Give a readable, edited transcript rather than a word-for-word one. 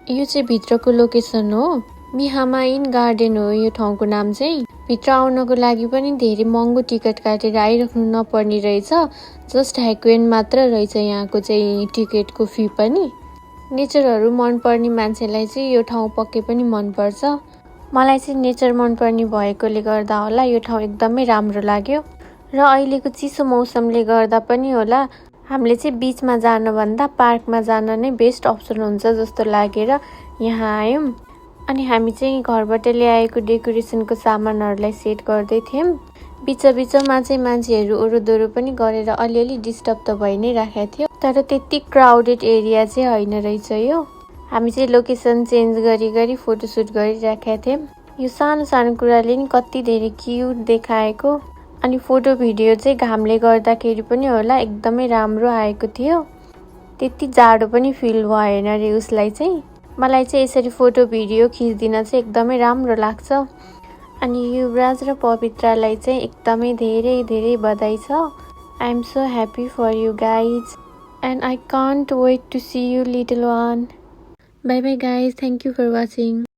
यो चाहिँ भित्रको लोकेसन हो। मिहामा इन गार्डन हो यो ठाउँको नाम चाहिँ। भित्र आउनको लागि पनि धेरै महँगो टिकट काटेर आइराख्नु नपर्ने रहेछ। जस्ट हाइक्वेन मात्र रहेछ यहाँको चाहिँ टिकटको फी पनि। नेचरहरू मनपर्ने मान्छेलाई चाहिँ यो ठाउँ पक्कै पनि मनपर्छ। मलाई चाहिँ नेचर मनपर्ने भएकोले गर्दा होला यो ठाउँ एकदमै राम्रो लाग्यो। र अहिलेको चिसो मौसमले गर्दा पनि होला हामीले चाहिँ बिचमा जानुभन्दा पार्कमा जान नै बेस्ट अप्सन हुन्छ जस्तो लागेर यहाँ आयौँ। अनि हामी चाहिँ घरबाट ल्याएको डेकोरेसनको सामानहरूलाई सेट गर्दै थियौँ। बिचमा चाहिँ मान्छेहरू ओरोदोरो पनि गरेर अलिअलि डिस्टर्ब त भइ नै राखेको थियो। तर त्यति क्राउडेड एरिया चाहिँ होइन रहेछ यो। हामी चाहिँ लोकेसन चेन्ज गरी फोटोसुट गरिराखेका थियौँ। यो सानो कुराले नि कति धेरै क्युट देखाएको। अनि फोटो भिडियो चाहिँ घामले गर्दाखेरि पनि होला एकदमै राम्रो आएको थियो। त्यति जाडो पनि फिल भएन रे उसलाई चाहिँ। मलाई चाहिँ यसरी फोटो भिडियो खिच्दिन चाहिँ एकदमै राम्रो लाग्छ। अनि युवराज र पवित्रालाई चाहिँ एकदमै धेरै बधाई छ। I am so happy for you guys and I can't wait to see you little one. Bye bye guys, thank you for watching.